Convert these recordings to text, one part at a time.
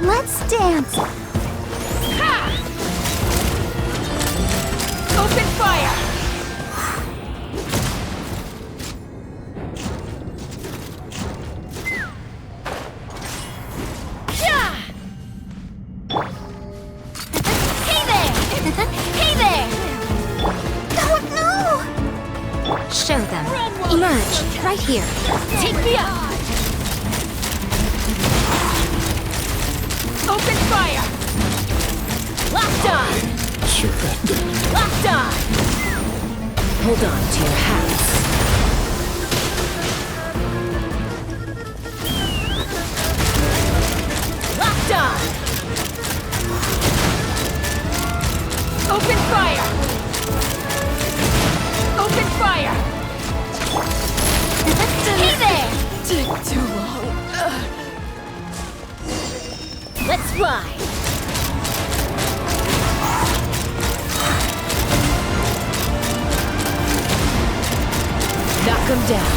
Let's dance! Ha! Open fire! Show them. Emerge, right here. Take me out! Open fire! Locked on! Surrender. Locked on! Hold on to your hats. Locked on! Open fire! Open fire! Hey there! Took too long. Let's fly! Knock 'em down.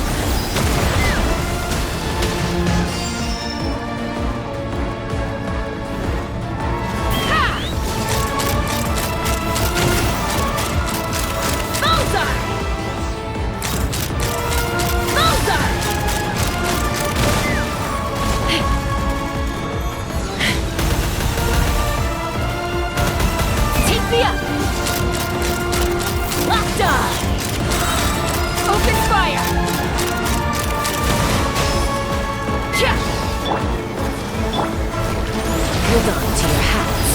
Hold on to your hats.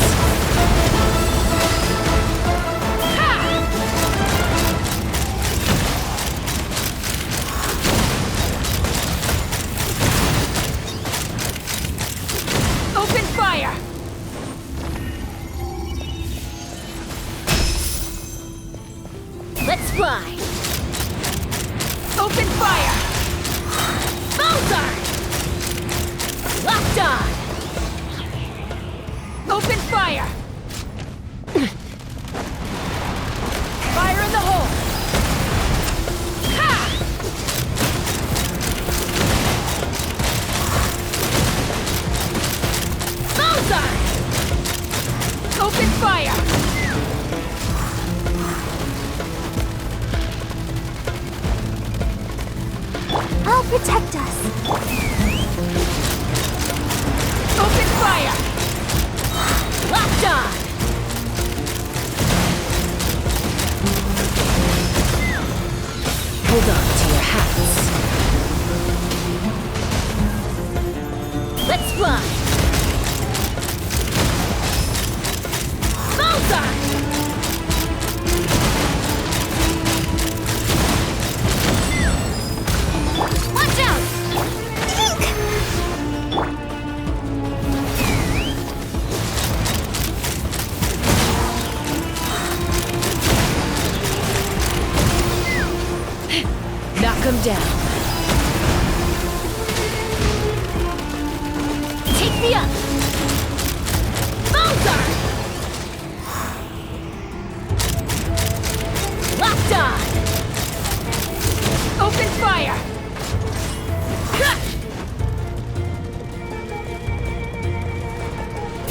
Open fire! Let's fly! Open fire! Bullseye! Locked on! Open fire! Fire in the hole! Ha! Bullseye! Open fire! I'll protect us. Open fire! Locked on! Hold on to your hats. Let's fly! Bullseye! Watch out! Knock 'em down. Take me up! Bullseye! Locked on! Open fire! Ha!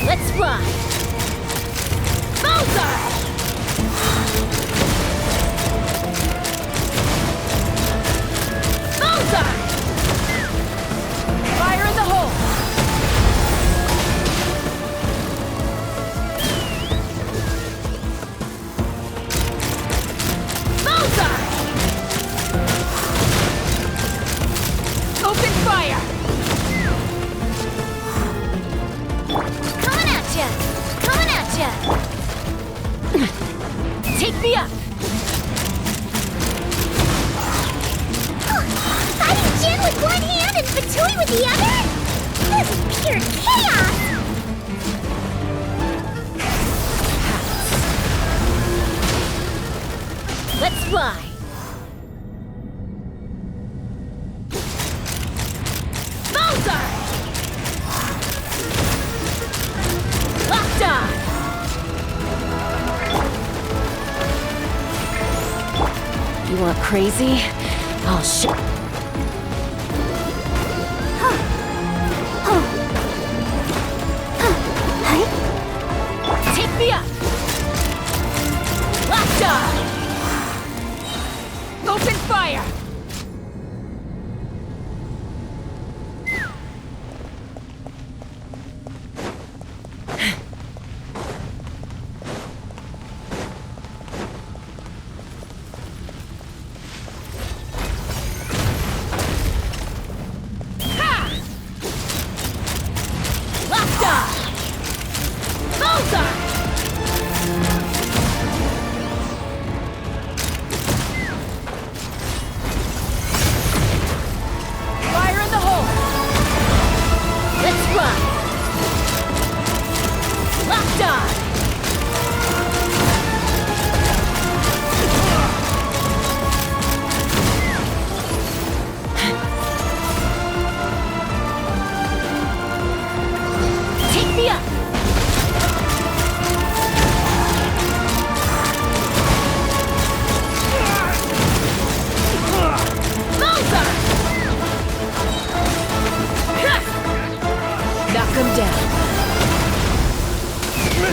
Let's fly! Bullseye! Bullseye! Fire in the hole! Bullseye! Open fire! Coming at ya! Coming at ya! Take me up! Fighting Jin with one hand and Fatui with the other? This is pure chaos! Let's fly! Bullseye! Locked on! You want crazy? I'll show.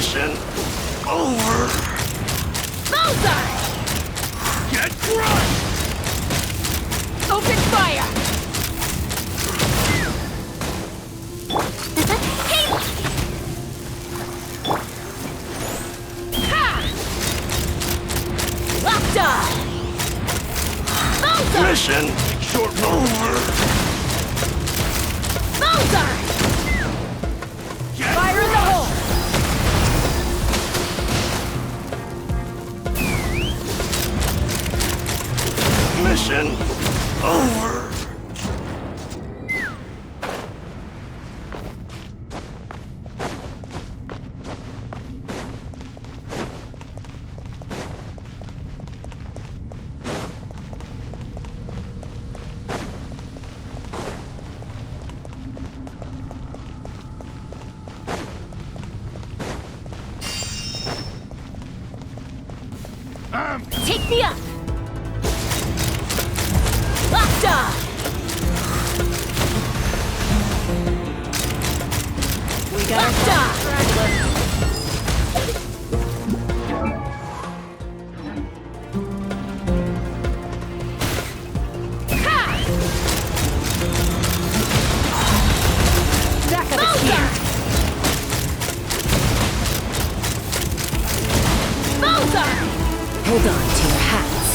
Mission over. Bullseye! Get crushed! Open fire! Ha! Locked on! Bullseye! Mission short over. Bullseye! Get Fire in the hole! Mission over. Take me up! Locked on! We got Locked on! Ha! backup is here. Bullseye! Hold on to your hats.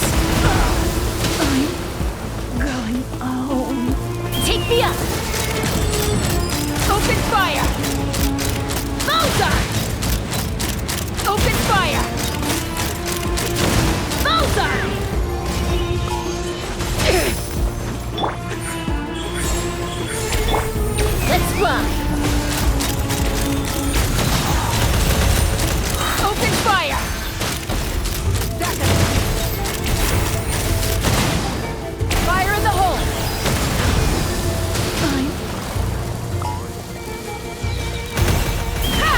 Going home. Take me up! Open fire! Bullseye! Open fire! Bullseye! Let's run! Open fire! Fire in the hole! Ha!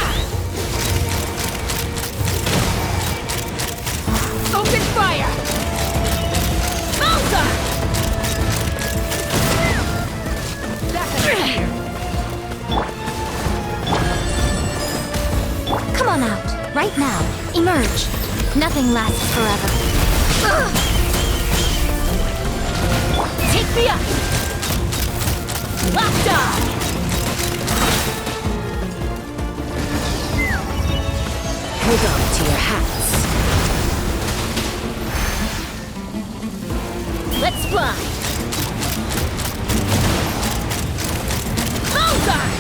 Open fire! Bullseye! Come on out, right now. Emerge. Nothing lasts forever. Ugh. Take me up! Locked on! Hold on to your hats. Let's run! Bullseye!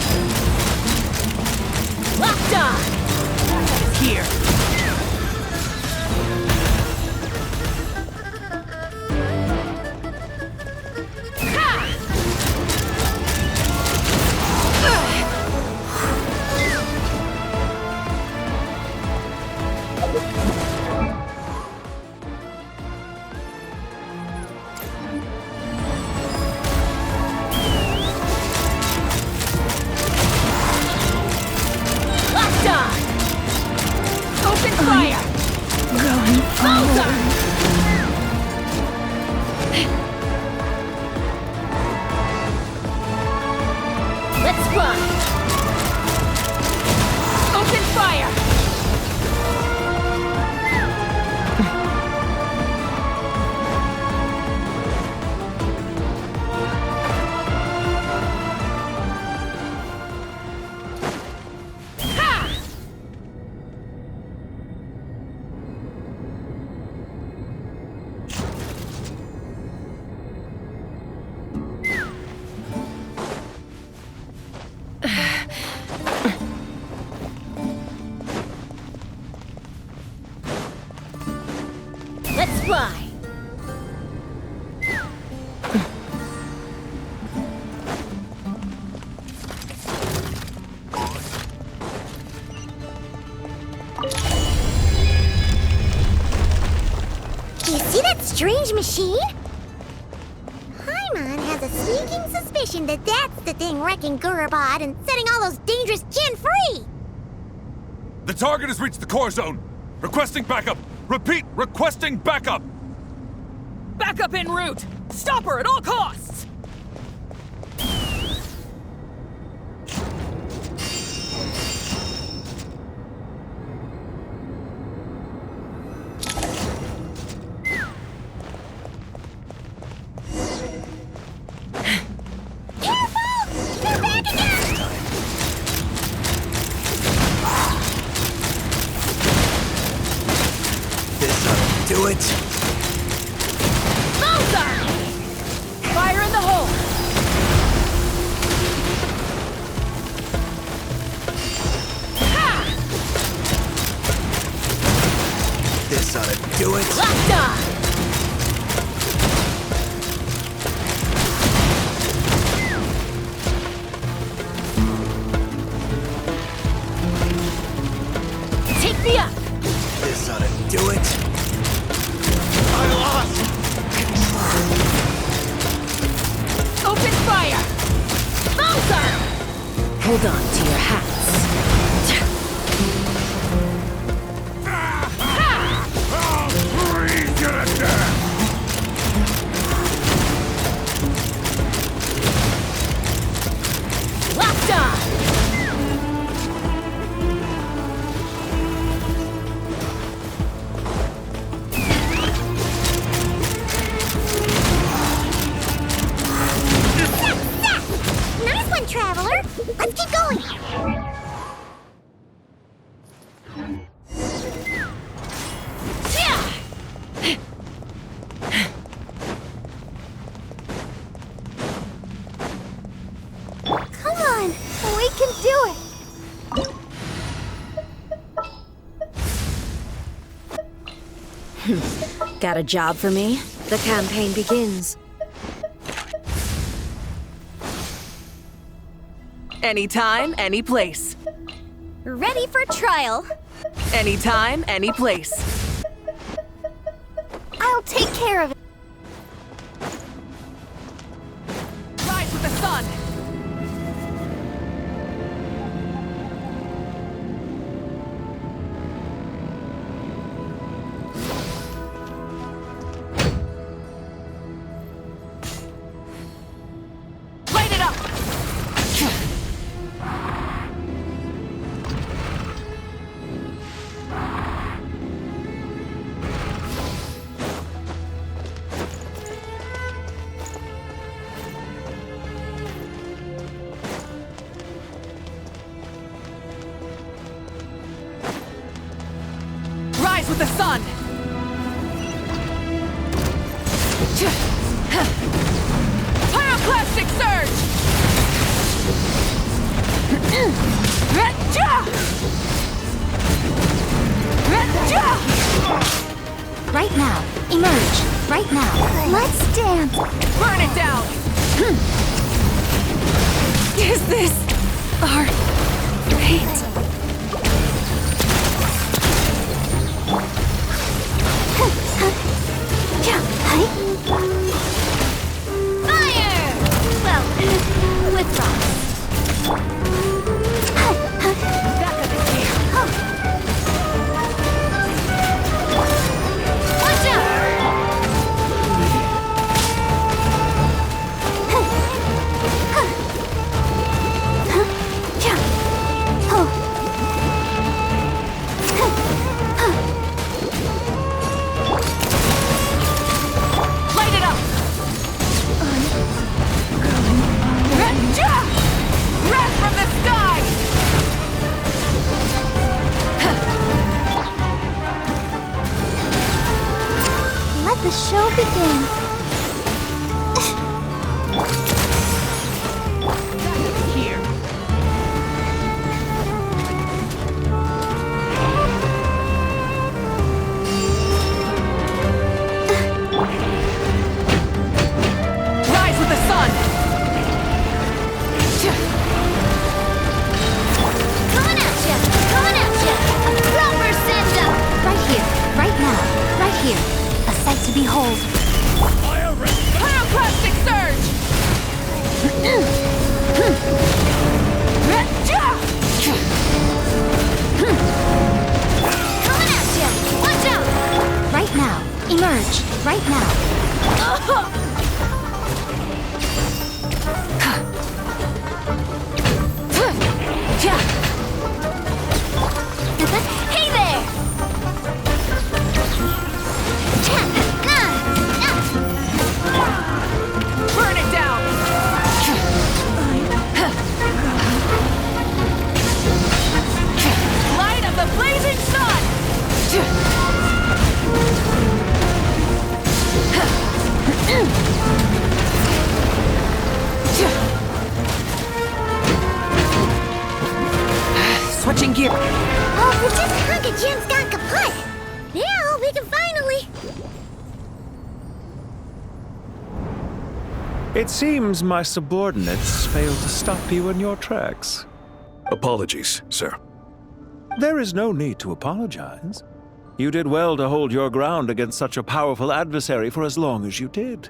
Locked on! Here! Locked on! Open fire! Going Bullseye! Let's run! Open fire! Ha! Let's fly! You see that strange machine? Paimon has a sneaking suspicion that that's the thing wrecking Gurubad and setting all those dangerous kin free! The target has reached the core zone. Requesting backup. Repeat, requesting backup. Backup en route! Stop her at all costs! Hold on to your hats. I'll freeze you to death! Locked on! Nice one, Traveler! Let's keep going! Come on! We can do it! Got a job for me? The campaign begins. Anytime, any place. Ready for trial! Anytime, any place. I'll take care of it! Rise with the sun! Light it up! Rise with the sun! Pyroclastic surge! Right now! Emerge! Right now! Let's dance! Burn it down! Is this our fate? Fire! Well, with rocks. Backup is here! Watch out! Light it up! Wrath from the sky! Let the show begin. Here. Rise with the sun! Coming at ya! Coming at ya! A proper send-up! Right here, right now, right here. A sight to behold. Pyroclastic surge! Coming at ya! Watch out! Right now. Emerge. Right now. Hey there! Burn it down! Light of the blazing sun! Switching gear. Oh, this hunk of gem's gone kaput! Now we can finally... It seems my subordinates failed to stop you in your tracks. Apologies, sir. There is no need to apologize. You did well to hold your ground against such a powerful adversary for as long as you did.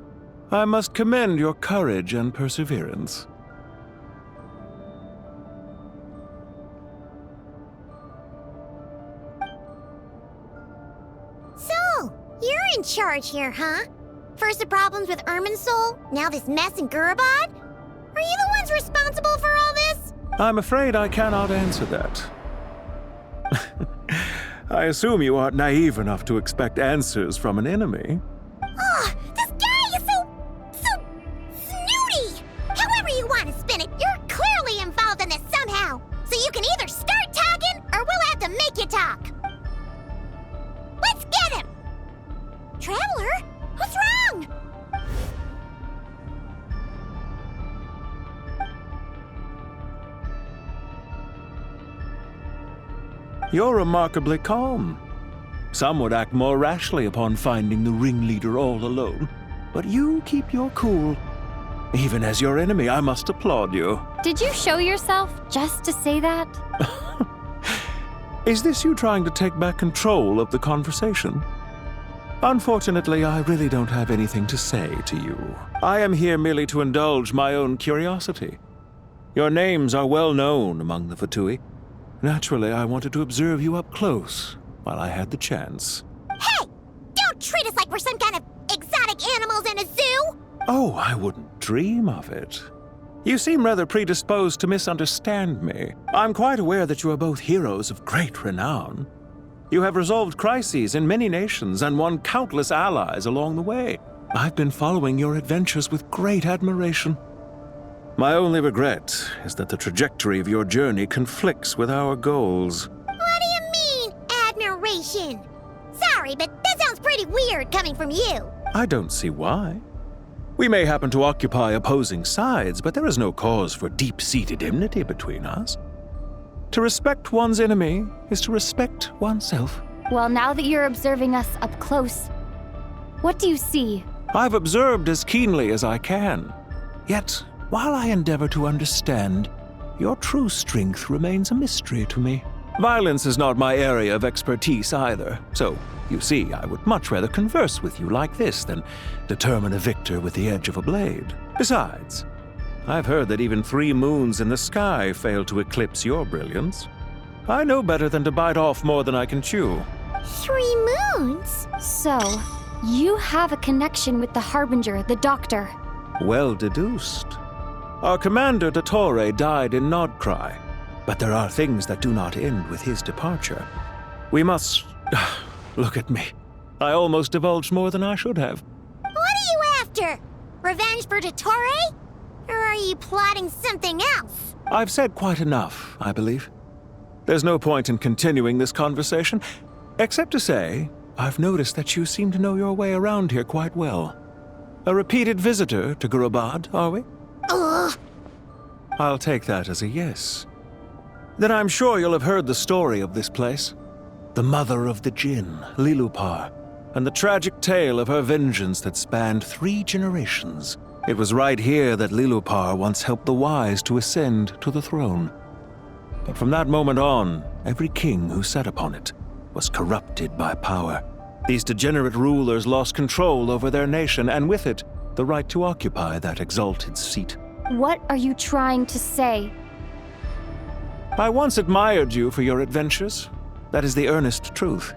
I must commend your courage and perseverance. charge here, huh? First the problems with Irminsul, now this mess in Gurabad? Are you the ones responsible for all this? I'm afraid I cannot answer that. I assume you aren't naive enough to expect answers from an enemy. Ugh, this guy is so snooty! However you want to spin it, you're clearly involved in this somehow. So you can either start talking, or we'll have to make you talk. Let's get him! Traveler? What's wrong? You're remarkably calm. Some would act more rashly upon finding the ringleader all alone. But you keep your cool. Even as your enemy, I must applaud you. Did you show yourself just to say that? Is this you trying to take back control of the conversation? Unfortunately, I really don't have anything to say to you. I am here merely to indulge my own curiosity. Your names are well known among the Fatui. Naturally, I wanted to observe you up close while I had the chance. Hey! Don't treat us like we're some kind of exotic animals in a zoo! Oh, I wouldn't dream of it. You seem rather predisposed to misunderstand me. I'm quite aware that you are both heroes of great renown. You have resolved crises in many nations and won countless allies along the way. I've been following your adventures with great admiration. My only regret is that the trajectory of your journey conflicts with our goals. What do you mean, admiration? Sorry, but that sounds pretty weird coming from you. I don't see why. We may happen to occupy opposing sides, but there is no cause for deep-seated enmity between us. To respect one's enemy is to respect oneself. Well, now that you're observing us up close, what do you see? I've observed as keenly as I can. Yet, while I endeavor to understand, your true strength remains a mystery to me. Violence is not my area of expertise either, so, you see, I would much rather converse with you like this than determine a victor with the edge of a blade. Besides, I've heard that even 3 moons in the sky fail to eclipse your brilliance. I know better than to bite off more than I can chew. 3 moons? So, you have a connection with the Harbinger, the Doctor. Well deduced. Our commander, Dottore, died in Nodcry, but there are things that do not end with his departure. We must... Look at me. I almost divulged more than I should have. What are you after? Revenge for Dottore? Or are you plotting something else? I've said quite enough, I believe. There's no point in continuing this conversation, except to say, I've noticed that you seem to know your way around here quite well. A repeated visitor to Gurabad, are we? Ugh. I'll take that as a yes. Then I'm sure you'll have heard the story of this place. The mother of the Jinn, Lilupar, and the tragic tale of her vengeance that spanned 3 generations. It was right here that Lilupar once helped the wise to ascend to the throne. But from that moment on, every king who sat upon it was corrupted by power. These degenerate rulers lost control over their nation, and with it, the right to occupy that exalted seat. What are you trying to say? I once admired you for your adventures. That is the earnest truth.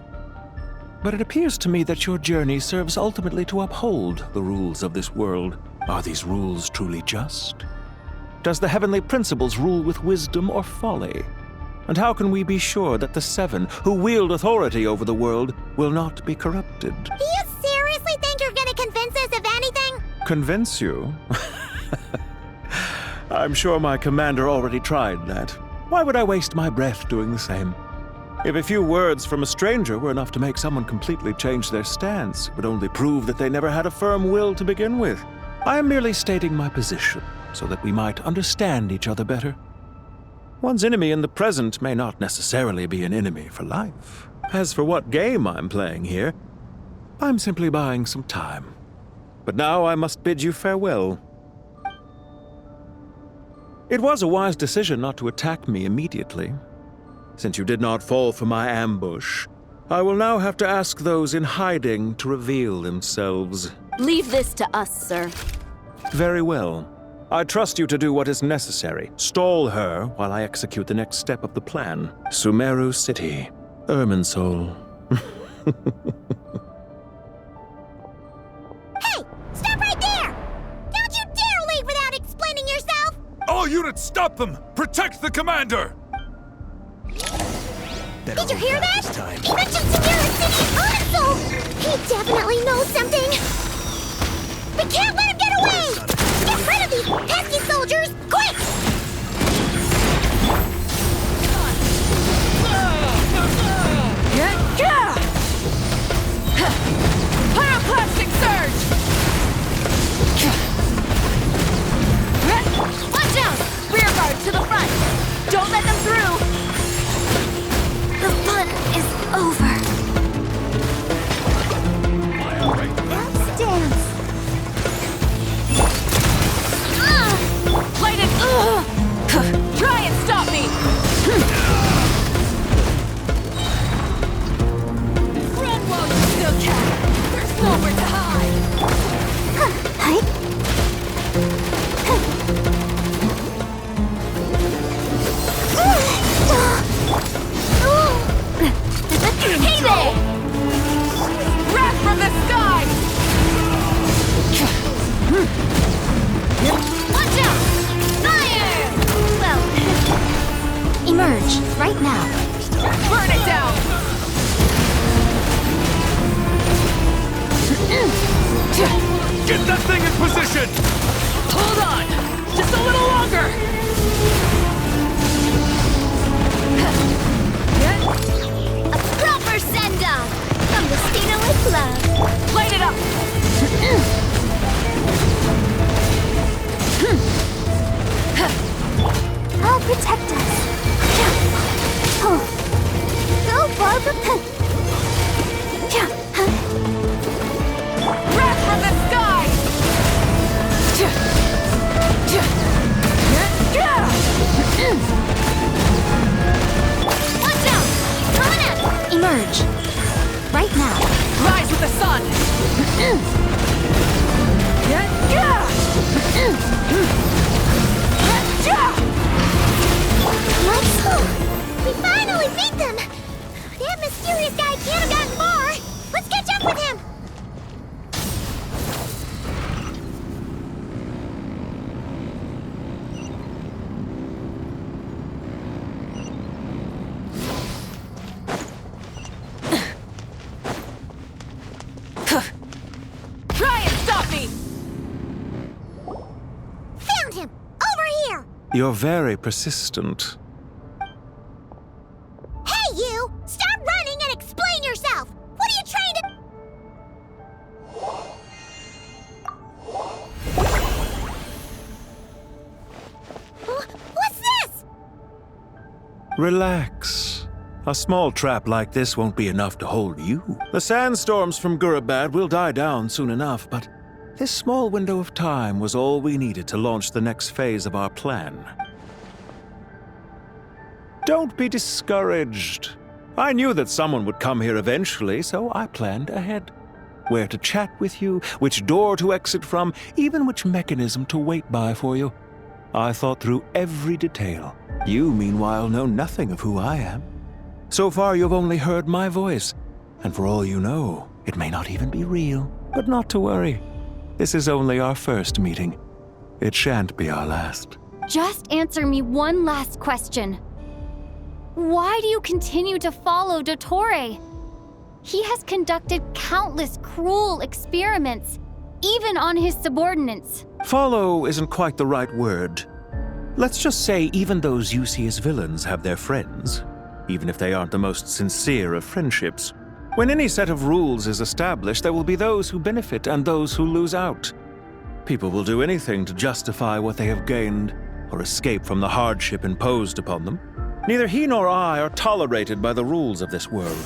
But it appears to me that your journey serves ultimately to uphold the rules of this world. Are these rules truly just? Does the heavenly principles rule with wisdom or folly? And how can we be sure that the 7 who wield authority over the world will not be corrupted? Do you seriously think you're gonna convince us of anything? Convince you? I'm sure my commander already tried that. Why would I waste my breath doing the same? If a few words from a stranger were enough to make someone completely change their stance, it would only prove that they never had a firm will to begin with. I am merely stating my position, so that we might understand each other better. One's enemy in the present may not necessarily be an enemy for life. As for what game I'm playing here, I'm simply buying some time. But now I must bid you farewell. It was a wise decision not to attack me immediately. Since you did not fall for my ambush, I will now have to ask those in hiding to reveal themselves. Leave this to us, sir. Very well. I trust you to do what is necessary. Stall her while I execute the next step of the plan. Sumeru City, Irminsul. All units, stop them! Protect the commander! Did you hear that? He mentioned Sumeru City also! He definitely knows something! We can't let him get away! Get rid of these pesky soldiers, quick! Pyroclastic surge! Watch out! Rear guard to the front! Don't let them through! The fun is over. Let's dance. Light it! Try and stop me! Run while you still can! There's nowhere to hide! Hey there! Wrath from the sky! Watch out! Fire! Well, emerge right now. Burn it down! Get that thing in position! Hold on! Just a little longer! A proper send-off from the Stainless Love. Light it up! I'll protect us. Go, Barbara. Wrath from the sky! Watch out! Coming up! Emerge. Right now. Rise with the sun! Let's go! We finally beat them! That mysterious guy can't have gotten far! Let's catch up with him! Try and stop me! Found him! Over here! You're very persistent. Hey, you! Stop running and explain yourself! What are you trying to... What's this? Relax. A small trap like this won't be enough to hold you. The sandstorms from Gurabad will die down soon enough, but this small window of time was all we needed to launch the next phase of our plan. Don't be discouraged. I knew that someone would come here eventually, so I planned ahead. Where to chat with you, which door to exit from, even which mechanism to wait by for you. I thought through every detail. You, meanwhile, know nothing of who I am. So far, you've only heard my voice, and for all you know, it may not even be real. But not to worry. This is only our first meeting. It shan't be our last. Just answer me one last question. Why do you continue to follow Dottore? He has conducted countless cruel experiments, even on his subordinates. Follow isn't quite the right word. Let's just say even those you see as villains have their friends, even if they aren't the most sincere of friendships. When any set of rules is established, there will be those who benefit and those who lose out. People will do anything to justify what they have gained or escape from the hardship imposed upon them. Neither he nor I are tolerated by the rules of this world.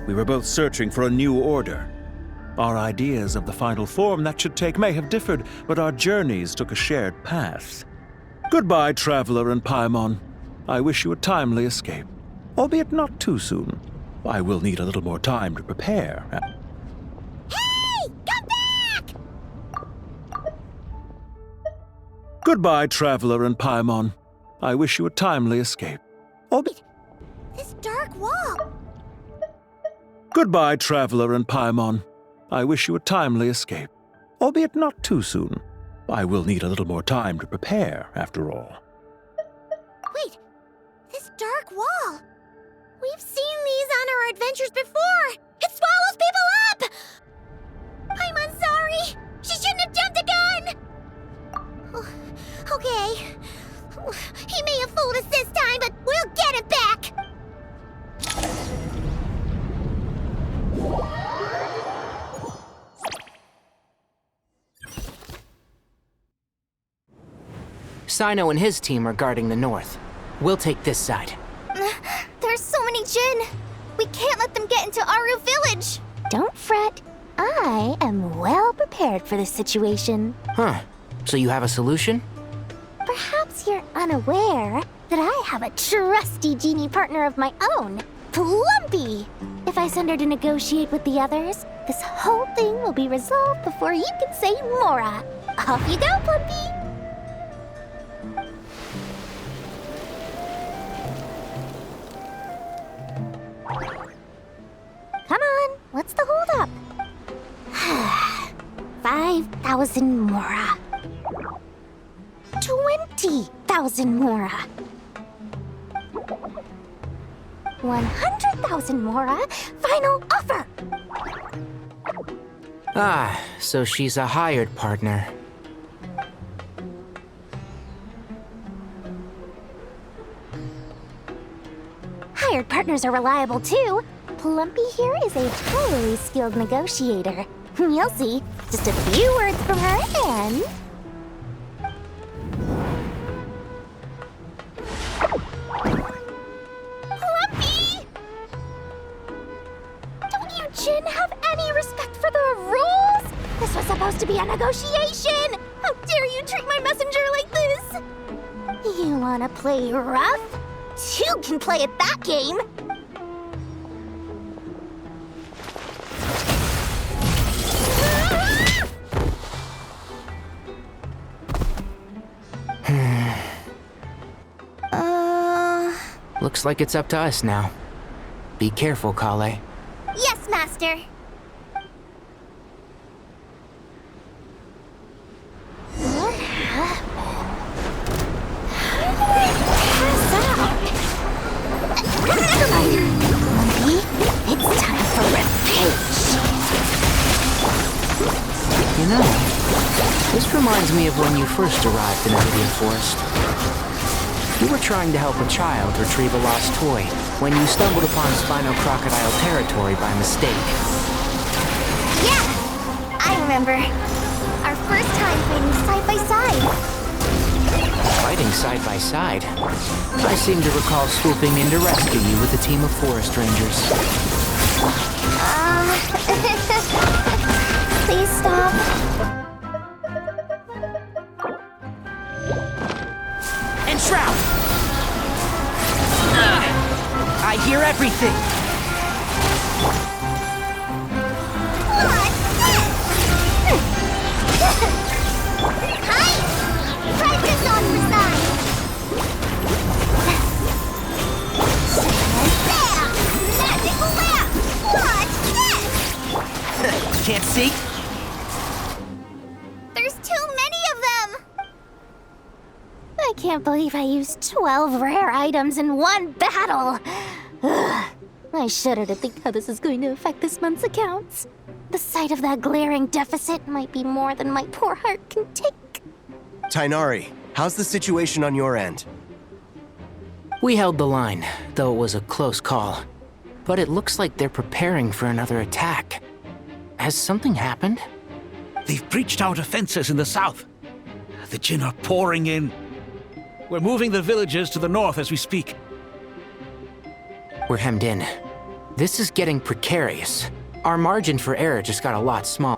We were both searching for a new order. Our ideas of the final form that should take may have differed, but our journeys took a shared path. Goodbye, Traveler and Paimon. I wish you a timely escape, albeit not too soon. I will need a little more time to prepare. Hey! Come back! Goodbye, Traveler and Paimon. I wish you a timely escape, albeit... This dark wall. Goodbye, Traveler and Paimon. I wish you a timely escape, albeit not too soon. I will need a little more time to prepare, after all. wall. We've seen these on our adventures before. It swallows people up! I'm sorry. She shouldn't have jumped the gun! Oh, okay. He may have fooled us this time, but we'll get him back! Sino and his team are guarding the north. We'll take this side. There's so many Jinn. We can't let them get into Aru village. Don't fret. I am well prepared for this situation. Huh. So you have a solution? Perhaps you're unaware that I have a trusty genie partner of my own, Plumpy. If I send her to negotiate with the others, this whole thing will be resolved before you can say Mora. Off you go, Plumpy. Come on, what's the holdup? 5,000 Mora. 20,000 Mora. 100,000 Mora. Final offer. Ah, so she's a hired partner. Hired partners are reliable too. Plumpy here is a totally skilled negotiator. You'll see. Just a few words from her and... Plumpy! Don't you Jinn have any respect for the rules? This was supposed to be a negotiation! How dare you treat my messenger like this? You wanna play rough? Two can play at that game! Looks like it's up to us now. Be careful, Kale. Yes, Master. What happened? Pass out. Never mind. Monkey, it's time for revenge. You know, this reminds me of when you first arrived in Iridian Forest. You were trying to help a child retrieve a lost toy when you stumbled upon Spino Crocodile territory by mistake. Yeah, I remember. Our first time fighting side by side. Fighting side by side? I seem to recall swooping in to rescue you with a team of forest rangers. Please stop. Enshroud! I hear everything! Hi! Practice on for side! Bam! Magical lamp! Watch this! Can't see? There's too many of them! I can't believe I used 12 rare items in one battle! Ugh. I shudder to think how this is going to affect this month's accounts. The sight of that glaring deficit might be more than my poor heart can take. Tainari, how's the situation on your end? We held the line, though it was a close call. But it looks like they're preparing for another attack. Has something happened? They've breached our defenses in the south. The Jinn are pouring in. We're moving the villagers to the north as we speak. We're hemmed in. This is getting precarious. Our margin for error just got a lot smaller.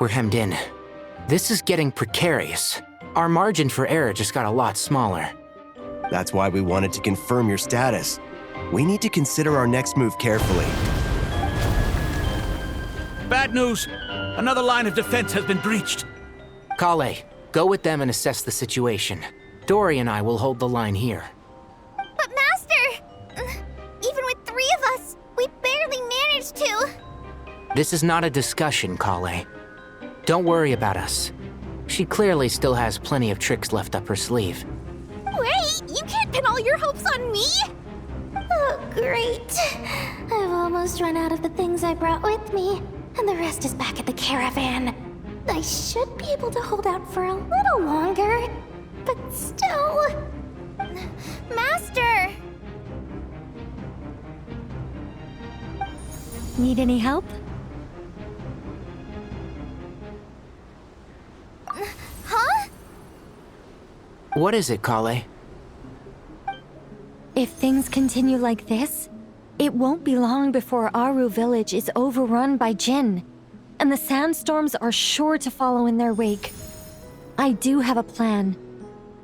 We're hemmed in. This is getting precarious. Our margin for error just got a lot smaller. That's why we wanted to confirm your status. We need to consider our next move carefully. Bad news! Another line of defense has been breached. Kale, go with them and assess the situation. Dory and I will hold the line here. But Master! Even with 3 of us, we barely managed to. This is not a discussion, Kale. Don't worry about us. She clearly still has plenty of tricks left up her sleeve. Pin all your hopes on me? Oh, great. I've almost run out of the things I brought with me, and the rest is back at the caravan. I should be able to hold out for a little longer, but still... Master! Need any help? Huh? What is it, Kale? If things continue like this, it won't be long before Aru village is overrun by Jinn, and the sandstorms are sure to follow in their wake. I do have a plan,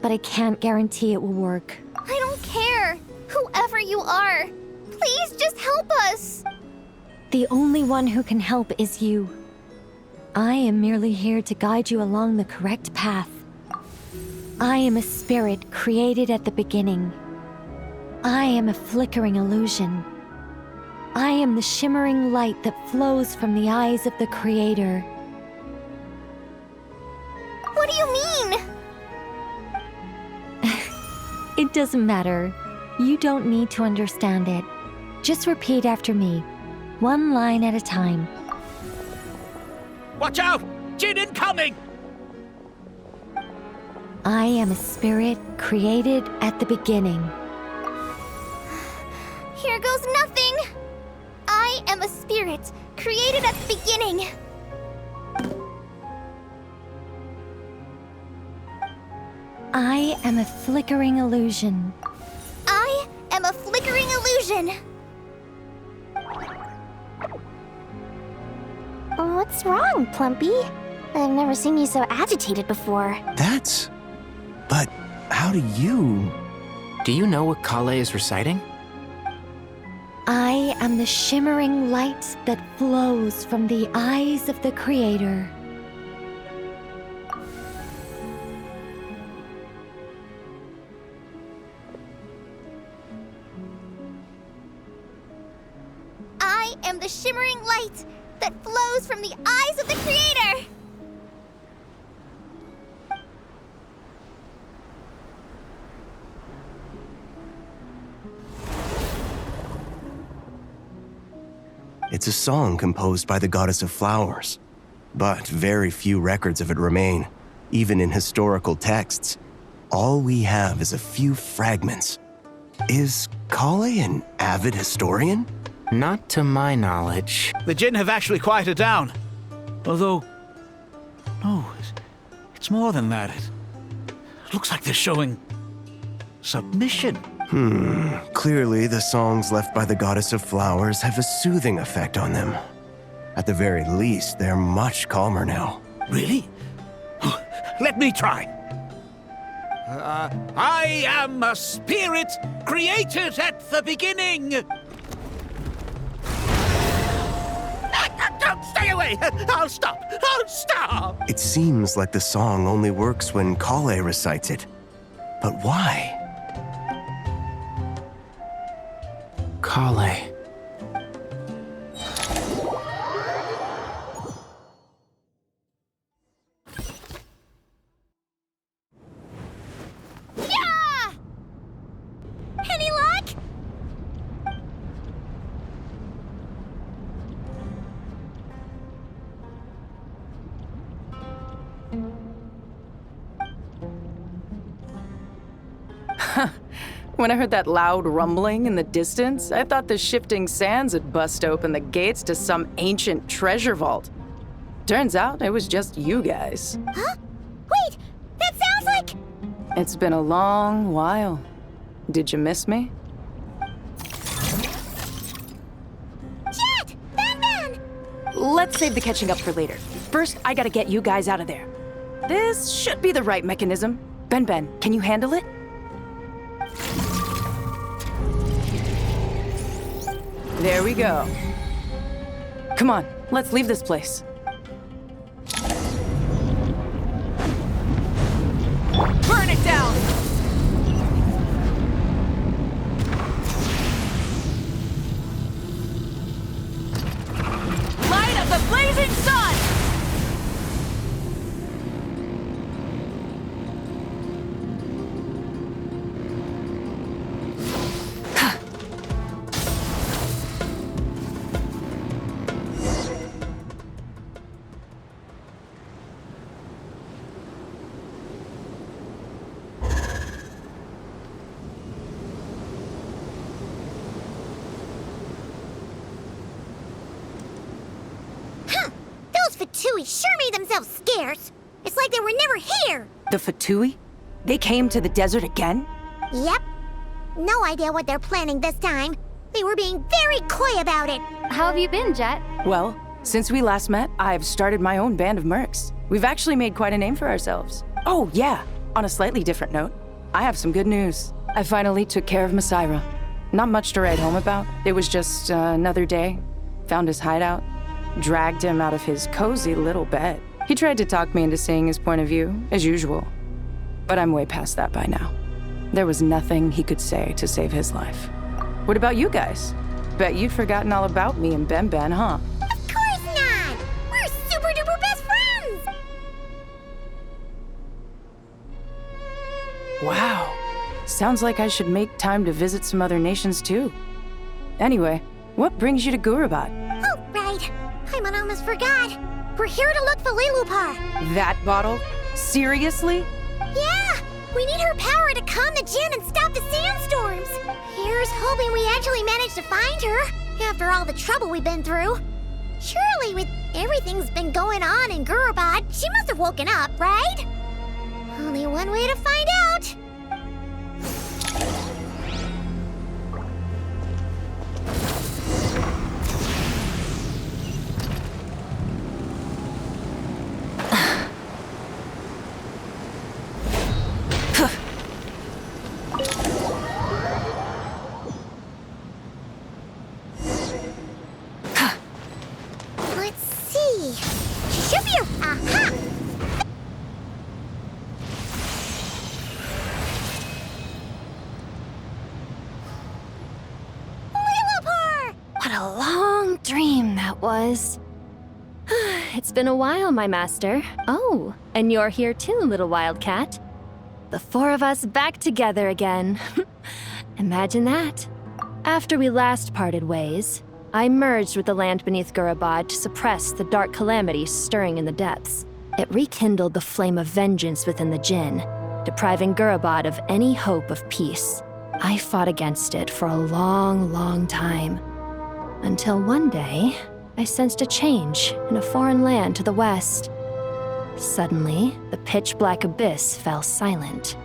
but I can't guarantee it will work. I don't care. Whoever you are, please just help us. The only one who can help is you. I am merely here to guide you along the correct path. I am a spirit created at the beginning. I am a flickering illusion. I am the shimmering light that flows from the eyes of the Creator. What do you mean? It doesn't matter. You don't need to understand it. Just repeat after me, one line at a time. Watch out! Jinn incoming! I am a spirit created at the beginning. Here goes nothing. I am a spirit created at the beginning. I am a flickering illusion. I am a flickering illusion. What's wrong, Plumpy? I've never seen you so agitated before. But how do you... Do you know what Kale is reciting? I am the shimmering light that flows from the eyes of the Creator. I am the shimmering light that flows from the eyes of the Creator. It's a song composed by the goddess of flowers, but very few records of it remain, even in historical texts. All we have is a few fragments. Is Kale an avid historian? Not to my knowledge. The Jinn have actually quieted down. Although, no, it's more than that. It looks like they're showing submission. Clearly, the songs left by the goddess of flowers have a soothing effect on them. At the very least, they're much calmer now. Really? Let me try. I am a spirit created at the beginning. Don't stay away! I'll stop! I'll stop! It seems like the song only works when Kale recites it. But why? Kale. Yeah! Any luck? When I heard that loud rumbling in the distance, I thought the shifting sands had bust open the gates to some ancient treasure vault. Turns out it was just you guys. Huh? Wait, that sounds like... It's been a long while. Did you miss me? Jet! Ben! Let's save the catching up for later. First, I gotta get you guys out of there. This should be the right mechanism. Ben, can you handle it? There we go. Come on, let's leave this place. Burn it down! Light of the blazing sun! Fatui sure made themselves scarce. It's like they were never here. The Fatui? They came to the desert again? Yep. No idea what they're planning this time. They were being very coy about it. How have you been, Jet? Well, since we last met, I've started my own band of mercs. We've actually made quite a name for ourselves. Oh, yeah. On a slightly different note, I have some good news. I finally took care of Masaira. Not much to write home about. It was just another day. Found his hideout. Dragged him out of his cozy little bed. He tried to talk me into seeing his point of view, as usual. But I'm way past that by now. There was nothing he could say to save his life. What about you guys? Bet you've forgotten all about me and Ben Ben, huh? Of course not! We're super duper best friends! Wow. Sounds like I should make time to visit some other nations too. Anyway, what brings you to Gurabad? Oh, right. I almost forgot. We're here to look for Lilupar. That bottle? Seriously? Yeah! We need her power to calm the Jinn and stop the sandstorms. Here's hoping we actually manage to find her, after all the trouble we've been through. Surely, with everything's been going on in Gurabad, she must have woken up, right? Only one way to find out. Let's see. She should be. Aha! Lilupar! What a long dream that was. It's been a while, my master. Oh, and you're here too, little wildcat. The four of us back together again. Imagine that. After we last parted ways, I merged with the land beneath Gurabad to suppress the dark calamity stirring in the depths. It rekindled the flame of vengeance within the Jinn, depriving Gurabad of any hope of peace. I fought against it for a long, long time. Until one day, I sensed a change in a foreign land to the west. Suddenly, the pitch-black abyss fell silent.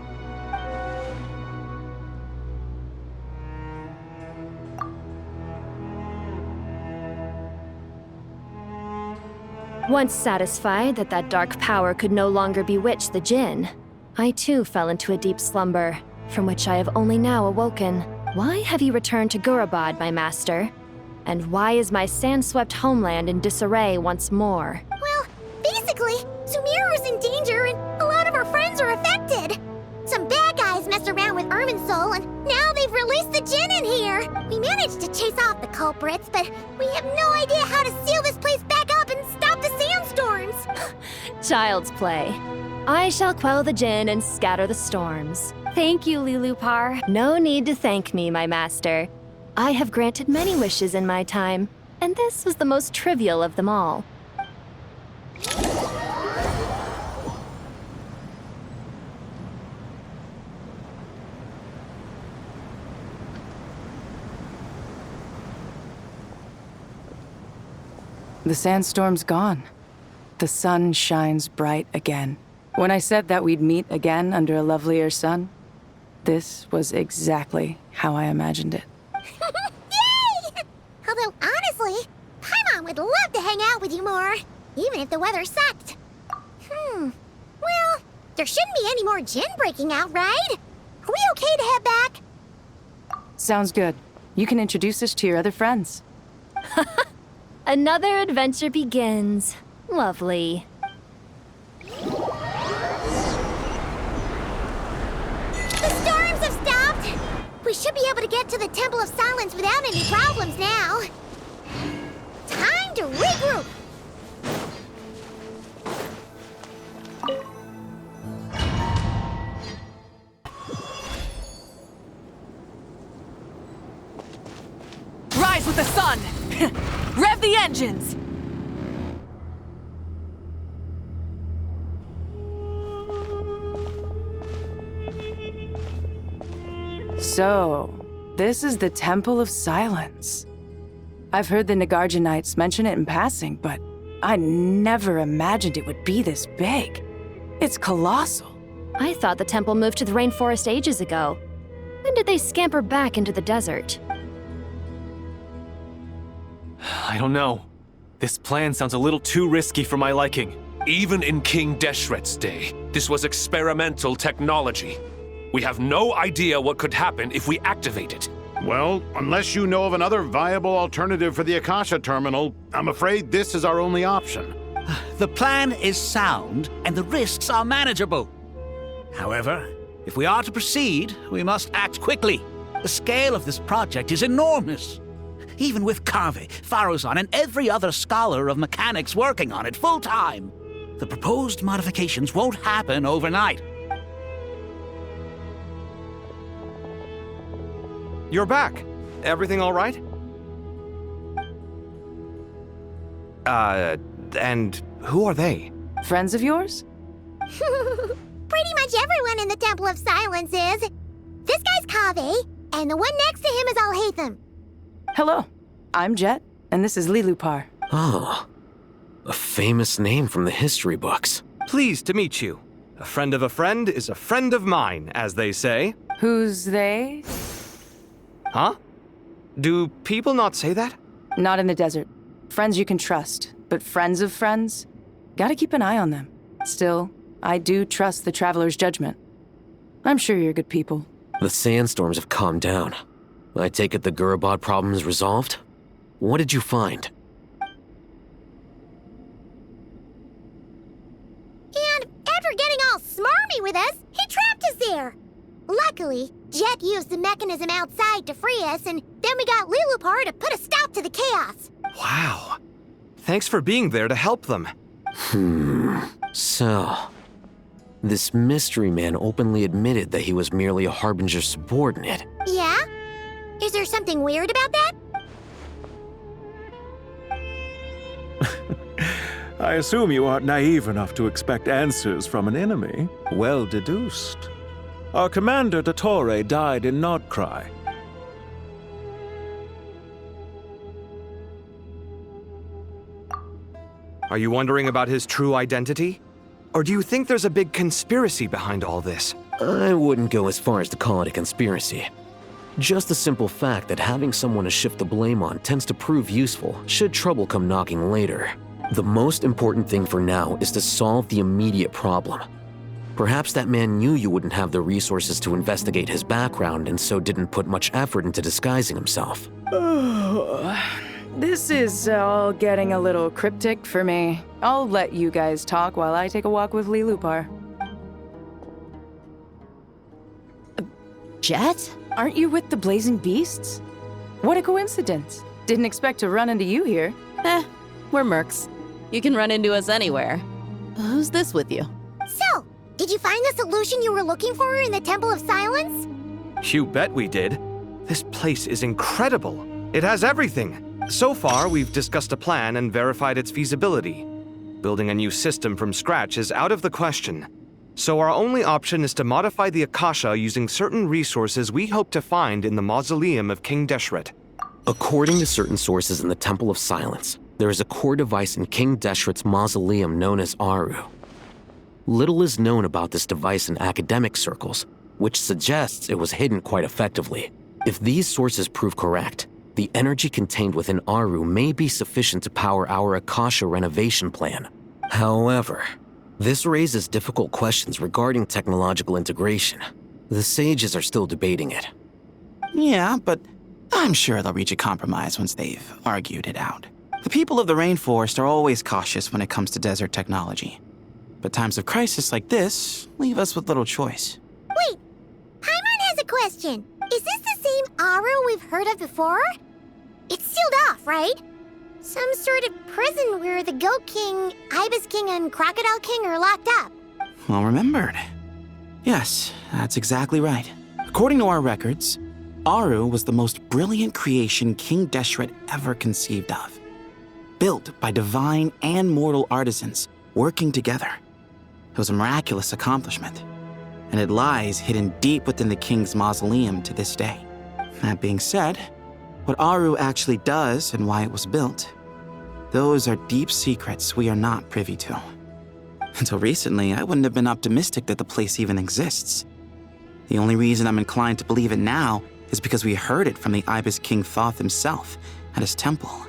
Once satisfied that that dark power could no longer bewitch the Jinn, I too fell into a deep slumber, from which I have only now awoken. Why have you returned to Gurabad, my master? And why is my sand-swept homeland in disarray once more? Well, basically, Sumeru's in danger and a lot of our friends are affected. Some bad guys messed around with Irminsul and now they've released the Jinn in here. We managed to chase off the culprits, but we have no idea how to seal this place back up and stop the sandstorms. Child's play. I shall quell the Jinn and scatter the storms. Thank you, Lilupar. No need to thank me, my master. I have granted many wishes in my time, and this was the most trivial of them all. The sandstorm's gone. The sun shines bright again. When I said that we'd meet again under a lovelier sun, this was exactly how I imagined it. Yay! Although, honestly, Paimon would love to hang out with you more, even if the weather sucked. Well, there shouldn't be any more Jinn breaking out, right? Are we okay to head back? Sounds good. You can introduce us to your other friends. Another adventure begins. Lovely. The storms have stopped. We should be able to get to the Temple of Silence without any problems now. Time to regroup. Rise with the sun! Rev the engines! So, this is the Temple of Silence. I've heard the Nagarjanites mention it in passing, but I never imagined it would be this big. It's colossal. I thought the temple moved to the rainforest ages ago. When did they scamper back into the desert? I don't know. This plan sounds a little too risky for my liking. Even in King Deshret's day, this was experimental technology. We have no idea what could happen if we activate it. Well, unless you know of another viable alternative for the Akasha terminal, I'm afraid this is our only option. The plan is sound, and the risks are manageable. However, if we are to proceed, we must act quickly. The scale of this project is enormous. Even with Carve, Faruzan, and every other scholar of mechanics working on it full-time, the proposed modifications won't happen overnight. You're back. Everything all right? And who are they? Friends of yours? Pretty much everyone in the Temple of Silence is. This guy's Kaveh, and the one next to him is Alhaitham. Hello, I'm Jet, and this is Lilupar. Oh, a famous name from the history books. Pleased to meet you. A friend of a friend is a friend of mine, as they say. Who's they? Huh? Do people not say that? Not in the desert. Friends you can trust, but friends of friends? Gotta keep an eye on them. Still, I do trust the Traveler's judgment. I'm sure you're good people. The sandstorms have calmed down. I take it the Gurabad problem is resolved? What did you find? And after getting all smarmy with us, he trapped us there. Luckily, Jet used the mechanism outside to free us, and then we got Lilupar to put a stop to the chaos. Wow. Thanks for being there to help them. So, this mystery man openly admitted that he was merely a Harbinger subordinate. Yeah? Is there something weird about that? I assume you aren't naive enough to expect answers from an enemy. Well deduced. Our commander, Dottore, died in Nodcry. Are you wondering about his true identity? Or do you think there's a big conspiracy behind all this? I wouldn't go as far as to call it a conspiracy. Just the simple fact that having someone to shift the blame on tends to prove useful should trouble come knocking later. The most important thing for now is to solve the immediate problem. Perhaps that man knew you wouldn't have the resources to investigate his background and so didn't put much effort into disguising himself. This is all getting a little cryptic for me. I'll let you guys talk while I take a walk with Lilupar. Jet? Aren't you with the Blazing Beasts? What a coincidence. Didn't expect to run into you here. We're mercs. You can run into us anywhere. Who's this with you? So, did you find the solution you were looking for in the Temple of Silence? You bet we did. This place is incredible. It has everything. So far, we've discussed a plan and verified its feasibility. Building a new system from scratch is out of the question. So our only option is to modify the Akasha using certain resources we hope to find in the mausoleum of King Deshret. According to certain sources in the Temple of Silence, there is a core device in King Deshret's mausoleum known as Aru. Little is known about this device in academic circles, which suggests it was hidden quite effectively. If these sources prove correct, the energy contained within Aru may be sufficient to power our Akasha renovation plan. However, this raises difficult questions regarding technological integration. The sages are still debating it. Yeah, but I'm sure they'll reach a compromise once they've argued it out. The people of the rainforest are always cautious when it comes to desert technology. But times of crisis like this leave us with little choice. Wait, Paimon has a question. Is this the same Aru we've heard of before? It's sealed off, right? Some sort of prison where the Goat King, Ibis King, and Crocodile King are locked up. Well remembered. Yes, that's exactly right. According to our records, Aru was the most brilliant creation King Deshret ever conceived of. Built by divine and mortal artisans working together. It was a miraculous accomplishment, and it lies hidden deep within the king's mausoleum to this day. That being said, what Aru actually does and why it was built, Those are deep secrets we are not privy to. Until recently, I wouldn't have been optimistic that the place even exists. The only reason I'm inclined to believe it now is because we heard it from the Ibis King Thoth himself at his temple.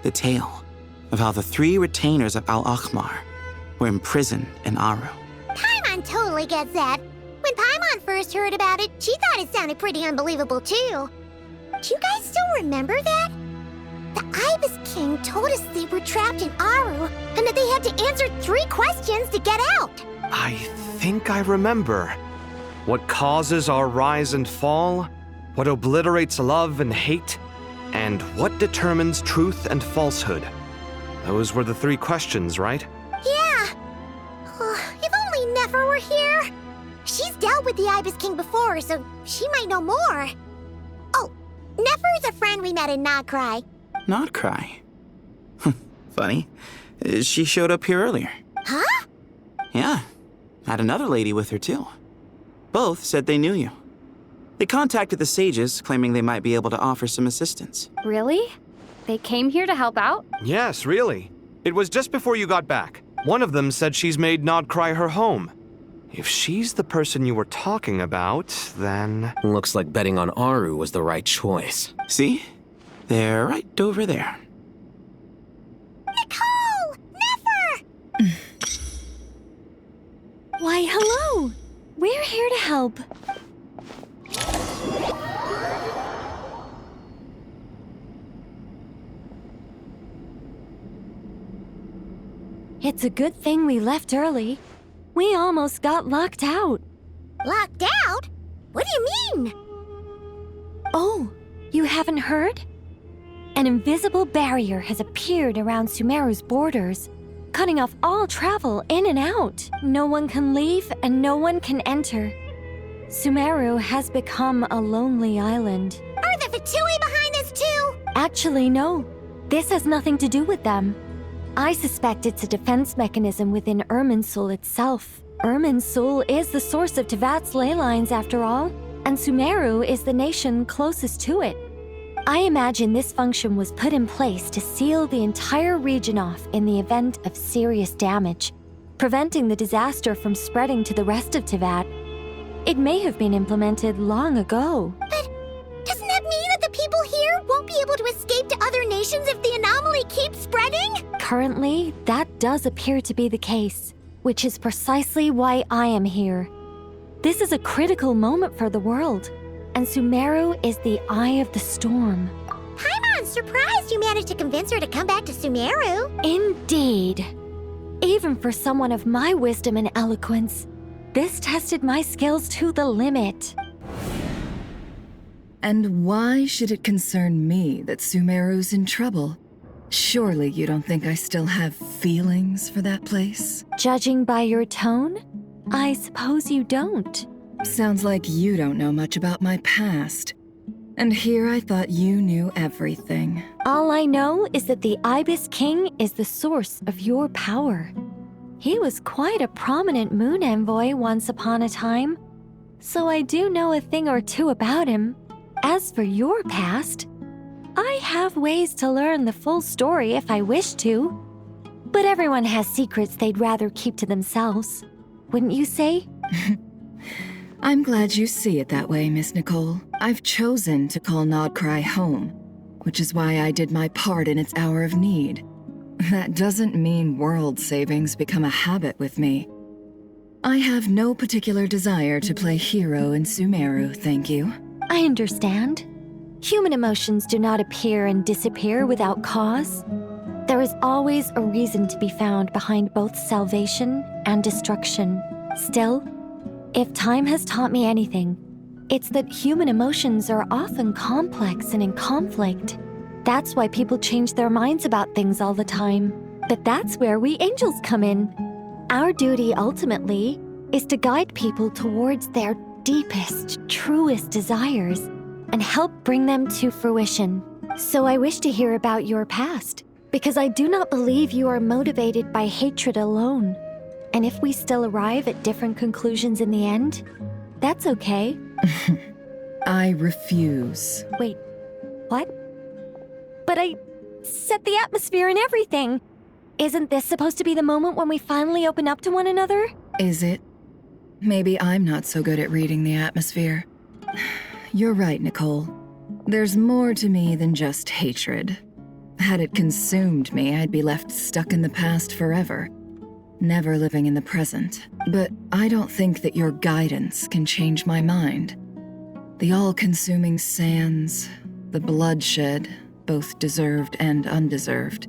The tale of how the 3 retainers of Al-Akhmar were imprisoned in Aru. Paimon totally gets that. When Paimon first heard about it, she thought it sounded pretty unbelievable too. Do you guys still remember that? The Ibis King told us they were trapped in Aru and that they had to answer 3 questions to get out. I think I remember. What causes our rise and fall? What obliterates love and hate? And what determines truth and falsehood? Those were the 3 questions, right? Yeah. If only Nefer were here. She's dealt with the Ibis King before, so she might know more. Oh, Nefer is a friend we met in Nagcry. Not cry. Funny. She showed up here earlier. Huh? Yeah. Had another lady with her, too. Both said they knew you. They contacted the sages, claiming they might be able to offer some assistance. Really? They came here to help out? Yes, really. It was just before you got back. One of them said she's made Nodcry her home. If she's the person you were talking about, then... Looks like betting on Aru was the right choice. See? They're right over there. Nicole! Nefer! Why, hello! We're here to help. It's a good thing we left early. We almost got locked out. Locked out? What do you mean? Oh, you haven't heard? An invisible barrier has appeared around Sumeru's borders, cutting off all travel in and out. No one can leave and no one can enter. Sumeru has become a lonely island. Are the Fatui behind this too? Actually, no. This has nothing to do with them. I suspect it's a defense mechanism within Irminsul itself. Irminsul is the source of Tevat's ley lines, after all, and Sumeru is the nation closest to it. I imagine this function was put in place to seal the entire region off in the event of serious damage, preventing the disaster from spreading to the rest of Tevat. It may have been implemented long ago. But doesn't that mean that the people here won't be able to escape to other nations if the anomaly keeps spreading? Currently, that does appear to be the case, which is precisely why I am here. This is a critical moment for the world, and Sumeru is the eye of the storm. Paimon's surprised you managed to convince her to come back to Sumeru. Indeed. Even for someone of my wisdom and eloquence, this tested my skills to the limit. And why should it concern me that Sumeru's in trouble? Surely you don't think I still have feelings for that place? Judging by your tone, I suppose you don't. Sounds like you don't know much about my past. And here I thought you knew everything. All I know is that the Ibis King is the source of your power. He was quite a prominent moon envoy once upon a time, so I do know a thing or two about him. As for your past, I have ways to learn the full story if I wish to. But everyone has secrets they'd rather keep to themselves. Wouldn't you say? I'm glad you see it that way, Miss Nicole. I've chosen to call Nodcry home, which is why I did my part in its hour of need. That doesn't mean world savings become a habit with me. I have no particular desire to play hero in Sumeru, thank you. I understand. Human emotions do not appear and disappear without cause. There is always a reason to be found behind both salvation and destruction. Still, if time has taught me anything, it's that human emotions are often complex and in conflict. That's why people change their minds about things all the time. But that's where we angels come in. Our duty ultimately is to guide people towards their deepest, truest desires and help bring them to fruition. So I wish to hear about your past, because I do not believe you are motivated by hatred alone. And if we still arrive at different conclusions in the end, that's okay. I refuse. Wait, what? But set the atmosphere and everything. Isn't this supposed to be the moment when we finally open up to one another? Is it? Maybe I'm not so good at reading the atmosphere. You're right, Nicole. There's more to me than just hatred. Had it consumed me, I'd be left stuck in the past forever, never living in the present. But I don't think that your guidance can change my mind. The all-consuming sands, the bloodshed, both deserved and undeserved.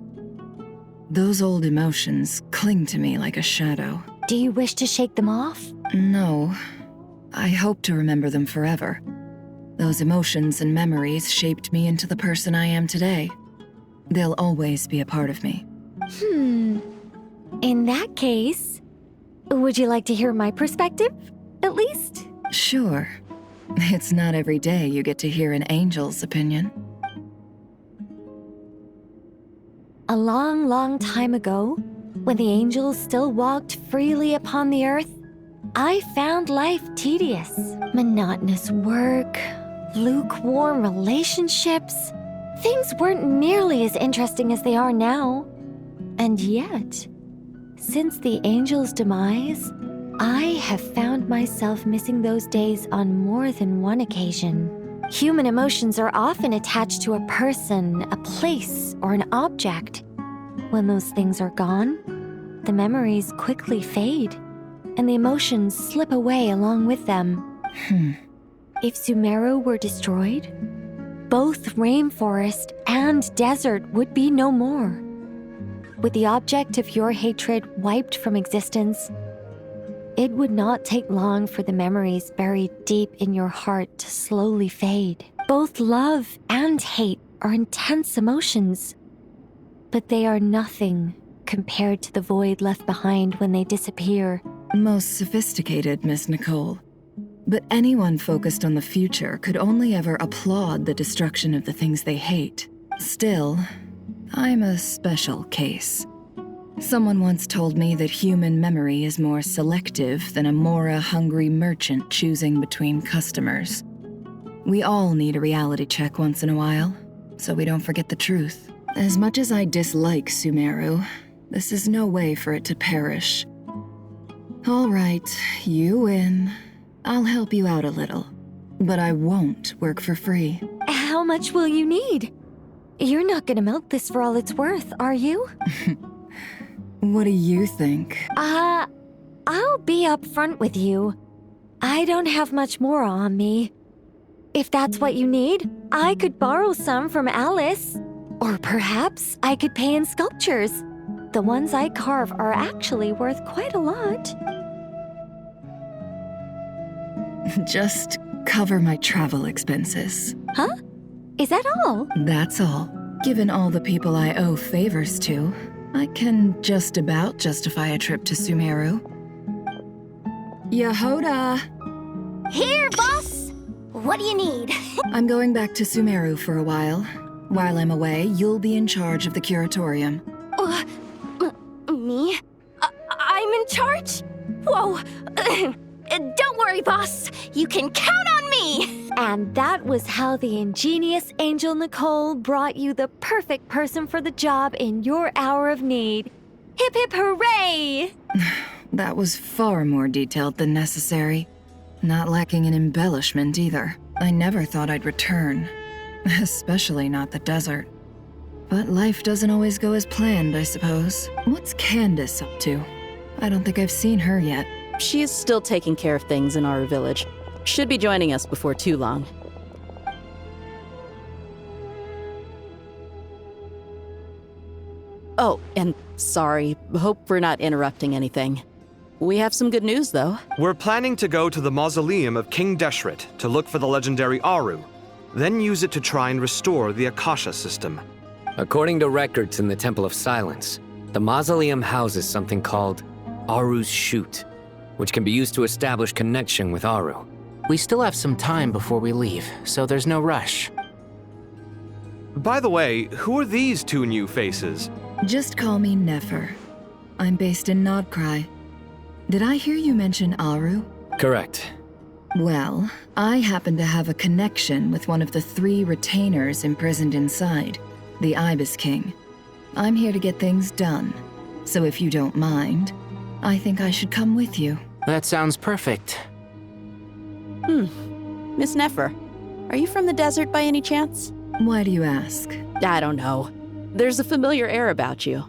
Those old emotions cling to me like a shadow. Do you wish to shake them off? No. I hope to remember them forever. Those emotions and memories shaped me into the person I am today. They'll always be a part of me. In that case, would you like to hear my perspective, at least? Sure. It's not every day you get to hear an angel's opinion. A long, long time ago, when the angels still walked freely upon the earth, I found life tedious. Monotonous work, lukewarm relationships. Things weren't nearly as interesting as they are now. And yet, since the angel's demise, I have found myself missing those days on more than one occasion. Human emotions are often attached to a person, a place, or an object. When those things are gone, the memories quickly fade, and the emotions slip away along with them. If Sumeru were destroyed, both rainforest and desert would be no more. With the object of your hatred wiped from existence, it would not take long for the memories buried deep in your heart to slowly fade. Both love and hate are intense emotions, but they are nothing compared to the void left behind when they disappear. Most sophisticated, Miss Nicole. But anyone focused on the future could only ever applaud the destruction of the things they hate. Still, I'm a special case. Someone once told me that human memory is more selective than a Mora-hungry merchant choosing between customers. We all need a reality check once in a while, so we don't forget the truth. As much as I dislike Sumeru, this is no way for it to perish. All right, you win. I'll help you out a little, but I won't work for free. How much will you need? You're not gonna milk this for all it's worth, are you? What do you think? I'll be upfront with you. I don't have much more on me. If that's what you need, I could borrow some from Alice. Or perhaps I could pay in sculptures. The ones I carve are actually worth quite a lot. Just cover my travel expenses. Huh? Is that all? That's all. Given all the people I owe favors to, I can just about justify a trip to Sumeru. Yehoda! Here, boss! What do you need? I'm going back to Sumeru for a while. While I'm away, you'll be in charge of the curatorium. Me? I'm in charge? Whoa! Don't worry, boss. You can count on me! And that was how the ingenious Angel Nicole brought you the perfect person for the job in your hour of need. Hip hip hooray! That was far more detailed than necessary. Not lacking in embellishment either. I never thought I'd return. Especially not the desert. But life doesn't always go as planned, I suppose. What's Candace up to? I don't think I've seen her yet. She is still taking care of things in our village. Should be joining us before too long. Oh, and sorry. Hope we're not interrupting anything. We have some good news, though. We're planning to go to the mausoleum of King Deshret to look for the legendary Aru, then use it to try and restore the Akasha system. According to records in the Temple of Silence, the mausoleum houses something called Aru's Chute, which can be used to establish connection with Aru. We still have some time before we leave, so there's no rush. By the way, who are these two new faces? Just call me Nefer. I'm based in Nodcry. Did I hear you mention Aru? Correct. Well, I happen to have a connection with one of the 3 retainers imprisoned inside. the Ibis King. I'm here to get things done. So if you don't mind, I think I should come with you. That sounds perfect. Miss Nefer, are you from the desert by any chance? Why do you ask? I don't know. There's a familiar air about you.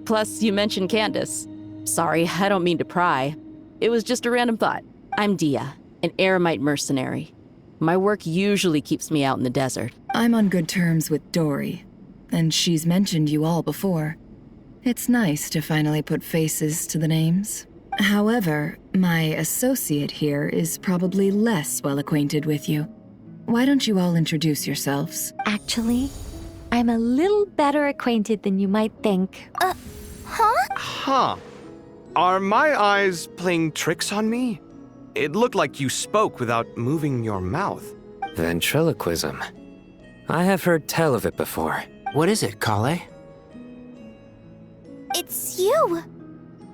Plus, you mentioned Candace. Sorry, I don't mean to pry. It was just a random thought. I'm Dia, an Eremite mercenary. My work usually keeps me out in the desert. I'm on good terms with Dory, and she's mentioned you all before. It's nice to finally put faces to the names. However, my associate here is probably less well acquainted with you. Why don't you all introduce yourselves? Actually, I'm a little better acquainted than you might think. Huh. Are my eyes playing tricks on me? It looked like you spoke without moving your mouth. Ventriloquism. I have heard tell of it before. What is it, Kale? It's you!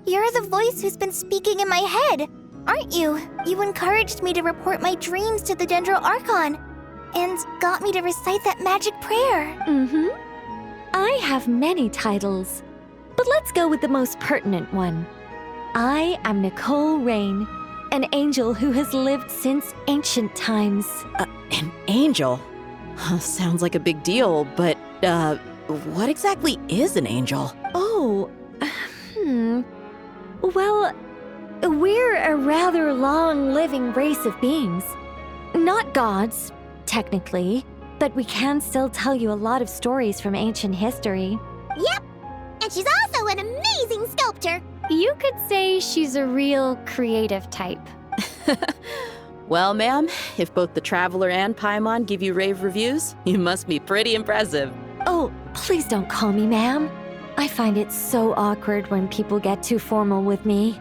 You're the voice who's been speaking in my head, aren't you? You encouraged me to report my dreams to the Dendro Archon, and got me to recite that magic prayer. I have many titles, but let's go with the most pertinent one. I am Nicole Rain, an angel who has lived since ancient times. An angel? Sounds like a big deal, but, what exactly is an angel? Well, we're a rather long-living race of beings. Not gods, technically, but we can still tell you a lot of stories from ancient history. Yep, and she's also an amazing sculptor. You could say she's a real creative type. Well, ma'am, if both the Traveler and Paimon give you rave reviews, you must be pretty impressive. Oh, please don't call me ma'am. I find it so awkward when people get too formal with me.